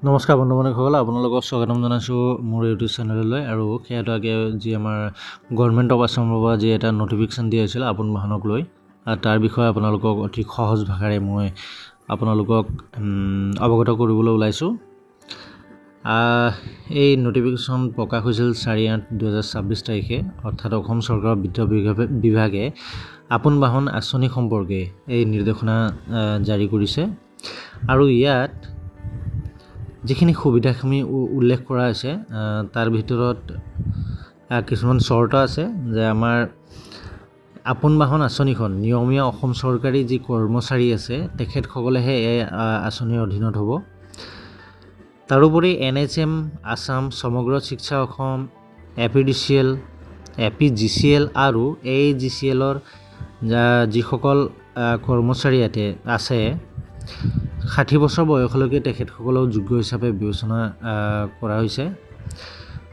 নমস্কাৰ বন্ধু বান্ধৱীসকল, আপোনালোকক স্বাগতম জনাইছোঁ মোৰ ইউটিউব চেনেললৈ। আৰু সেইটো আগে যি আমাৰ গভৰ্ণমেণ্ট অফ আছামৰ পৰা যি এটা নটিফিকেশ্যন দিয়া হৈছিল আপোন বাহনক লৈ, তাৰ বিষয়ে আপোনালোকক অতি সহজ ভাষাৰে মই আপোনালোকক অৱগত কৰিবলৈ ওলাইছোঁ। এই নটিফিকেশ্যন প্ৰকাশ হৈছিল 4/8/2026 তাৰিখে, অৰ্থাৎ অসম চৰকাৰৰ বিত্ত বিভাগে আপোন বাহন আঁচনি সম্পৰ্কে এই নিৰ্দেশনা জাৰি কৰিছে। আৰু ইয়াত যিখিনি সুবিধাখিনি উল্লেখ কৰা হৈছে তাৰ ভিতৰত কিছুমান চৰ্ত আছে যে আমাৰ আপোন বাহন আঁচনিখন নিয়মীয়া অসম চৰকাৰী যি কৰ্মচাৰী আছে তেখেতসকলেহে এই আঁচনিৰ অধীনত হ'ব। তাৰোপৰি NHM আছাম, সমগ্ৰ শিক্ষা অসম, APDCL, APGCL আৰু AGCLৰ যিসকল কৰ্মচাৰী ইয়াতে আছে 60 বছৰ বয়সলৈকে তেখেতসকলক যোগ্য হিচাপে বিবেচনা কৰা হৈছে।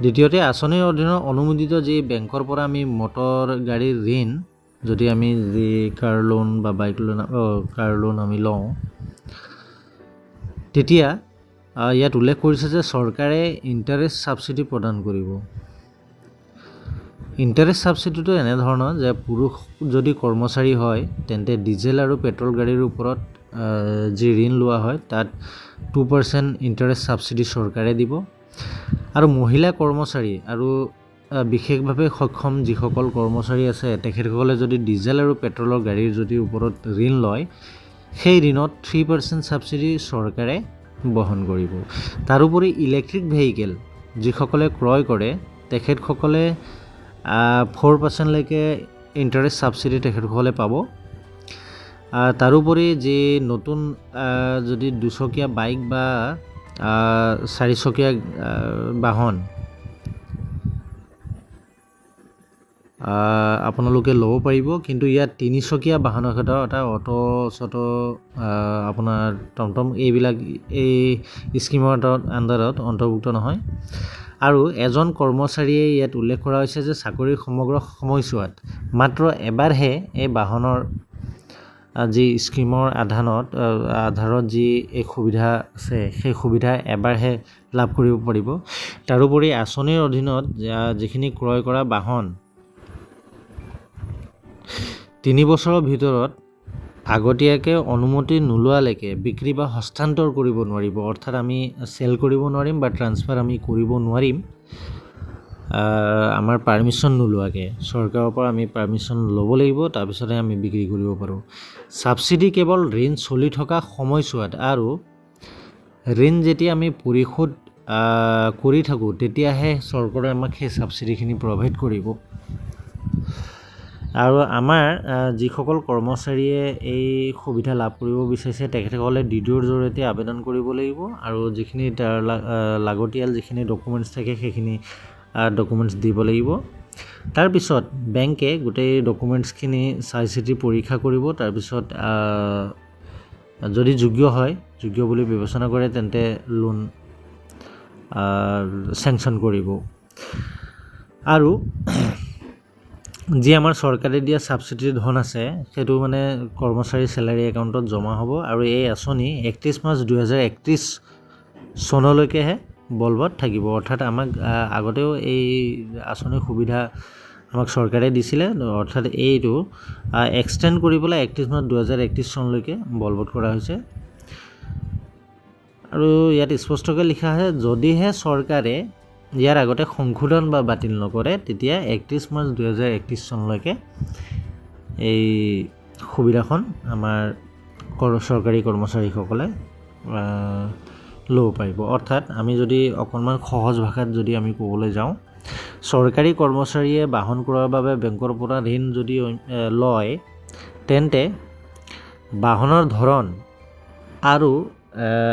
দ্বিতীয়তে, আঁচনিৰ অধীনত অনুমোদিত যি বেংকৰ পৰা আমি মটৰ গাড়ীৰ ঋণ, যদি আমি যি কাৰ লোন বা বাইক লোন কাৰ লোন আমি লওঁ, তেতিয়া ইয়াত উল্লেখ কৰিছে যে চৰকাৰে ইণ্টাৰেষ্ট ছাবচিডি প্ৰদান কৰিব। ইণ্টাৰেষ্ট ছাবচিডিটো এনেধৰণৰ যে পুৰুষ যদি কৰ্মচাৰী হয় তেন্তে ডিজেল আৰু পেট্ৰল গাড়ীৰ ওপৰত যি ঋণ লোৱা হয় তাত 2% ইণ্টাৰেষ্ট ছাবচিডি চৰকাৰে দিব। আৰু মহিলা কৰ্মচাৰী আৰু বিশেষভাৱে সক্ষম যিসকল কৰ্মচাৰী আছে তেখেতসকলে যদি ডিজেল আৰু পেট্ৰলৰ গাড়ীৰ যদি ওপৰত ঋণ লয়, সেই ঋণত 3% ছাবচিডি চৰকাৰে বহন কৰিব। তাৰোপৰি ইলেক্ট্ৰিক ভেহিকেল যিসকলে ক্ৰয় কৰে তেখেতসকলে 4%লৈকে ইণ্টাৰেষ্ট ছাবচিডি তেখেতসকলে পাব। তাৰোপৰি যি নতুন যদি দুচকীয়া বাইক বা 4চকীয়া বাহন আপোনালোকে ল'ব পাৰিব, কিন্তু ইয়াত 3চকীয়া বাহনৰ ক্ষেত্ৰত এটা অটো আপোনাৰ টমটম এইবিলাক এই স্কিমৰ আণ্ডাৰত অন্তৰ্ভুক্ত নহয়। আৰু এজন কৰ্মচাৰীয়ে ইয়াত উল্লেখ কৰা হৈছে যে চাকৰিৰ সমগ্ৰ সময়ছোৱাত মাত্ৰ এবাৰহে এই বাহনৰ যি স্কিমৰ আধাৰত যি এই সুবিধা আছে সেই সুবিধা এবাৰহে লাভ কৰিব পাৰিব। তাৰোপৰি আঁচনিৰ অধীনত যিখিনি ক্ৰয় কৰা বাহন 3 বছৰৰ ভিতৰত আগতীয়াকৈ অনুমতি নোলোৱালৈকে বিক্ৰী বা হস্তান্তৰ কৰিব নোৱাৰিব। অৰ্থাৎ আমি চেল কৰিব নোৱাৰিম বা ট্ৰান্সফাৰ আমি কৰিব নোৱাৰিম আমাৰ পাৰ্মিশ্যন নোলোৱাকৈ। চৰকাৰৰ পৰা আমি পাৰ্মিশ্যন ল'ব লাগিব, তাৰপিছতহে আমি বিক্ৰী কৰিব পাৰোঁ। ছাবচিডি কেৱল ঋণ চলি থকা সময়ছোৱাত আৰু ঋণ যেতিয়া আমি পৰিশোধ কৰি থাকোঁ তেতিয়াহে চৰকাৰে আমাক সেই ছাবচিডিখিনি প্ৰভাইড কৰিব। আৰু আমাৰ যিসকল কৰ্মচাৰীয়ে এই সুবিধা লাভ কৰিব বিচাৰিছে তেখেতসকলে DDOৰ জৰিয়তে আবেদন কৰিব লাগিব। আৰু যিখিনি তাৰ লাগতিয়াল যিখিনি ডকুমেণ্টছ থাকে সেইখিনি ডকুমেণ্টছ দিব লাগিব। তাৰপিছত বেংকে গোটেই ডকুমেণ্টছখিনি চাই চিতি পৰীক্ষা কৰিব। তাৰপিছত যদি যোগ্য বুলি বিবেচনা কৰে তেন্তে লোন চেংচন কৰিব। আৰু যি আমাৰ চৰকাৰে দিয়া ছাবচিডিৰ ধন আছে সেইটো মানে কৰ্মচাৰী চেলাৰী একাউণ্টত জমা হ'ব। আৰু এই আঁচনি 31 মাৰ্চ 2031 চনলৈকেহে বলবৎ থাকিব। অৰ্থাৎ আমাক আগতেও এই আঁচনিৰ সুবিধা আমাক চৰকাৰে দিছিলে, অৰ্থাৎ এইটো এক্সটেণ্ড কৰি পেলাই 31 মাৰ্চ 2031 চনলৈকে বলবৎ কৰা হৈছে। আৰু ইয়াত স্পষ্টকৈ লিখা আছে যদিহে চৰকাৰে ইয়াৰ আগতে সংশোধন বা বাতিল নকৰে তেতিয়া 31 মাৰ্চ 2031 চনলৈকে এই সুবিধাখন আমাৰ চৰকাৰী কৰ্মচাৰীসকলে ল'ব পাৰিব। অৰ্থাৎ আমি যদি অকণমান সহজ ভাষাত যদি আমি ক'বলৈ যাওঁ, চৰকাৰী কৰ্মচাৰীয়ে বাহন ক্ৰয়ৰ বাবে বেংকৰ পৰা ঋণ যদি লয় তেন্তে বাহনৰ ধৰণ আৰু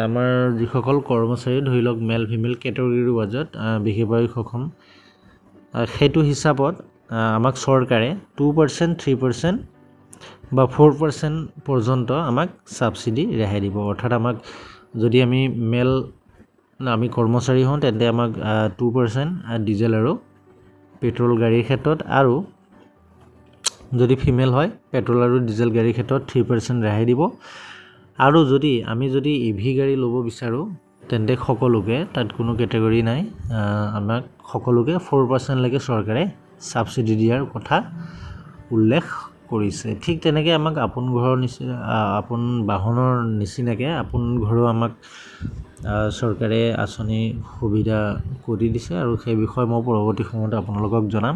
আমাৰ যিসকল কৰ্মচাৰী ধৰি লওক মেল ফিমেল কেটেগৰীৰ মাজত বিশেষভাৱে সক্ষম সেইটো হিচাপত আমাক চৰকাৰে 2%, 3% বা 4% পৰ্যন্ত আমাক ছাবচিডি ৰেহাই দিব। অৰ্থাৎ আমাক যদি আমি আমি কৰ্মচাৰী হওঁ তেন্তে আমাক 2% ডিজেল আৰু পেট্ৰল গাড়ীৰ ক্ষেত্ৰত, আৰু যদি ফিমেল হয় পেট্ৰল আৰু ডিজেল গাড়ীৰ ক্ষেত্ৰত 3% ৰেহাই দিব। আৰু যদি আমি EV গাড়ী ল'ব বিচাৰোঁ তেন্তে সকলোকে, তাত কোনো কেটেগৰী নাই, আমাক সকলোকে 4% চৰকাৰে ছাবচিডি দিয়াৰ কথা উল্লেখ কৰিছে। ঠিক তেনেকৈ আমাক আপোন ঘৰৰ নিচিনা, আপোন বাহনৰ নিচিনাকৈ আপোন ঘৰো আমাক চৰকাৰে আঁচনি সুবিধা কৰি দিছে, আৰু সেই বিষয়ে মই পৰৱৰ্তী সময়ত আপোনালোকক জনাম।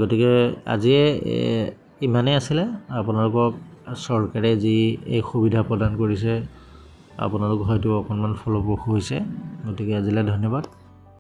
গতিকে আজিয়ে ইমানেই আছিলে। আপোনালোকক চৰকাৰে যি এই সুবিধা প্ৰদান কৰিছে আপোনালোক হয়তো অকণমান ফলপ্ৰসূ হৈছে। গতিকে আজিলৈ ধন্যবাদ।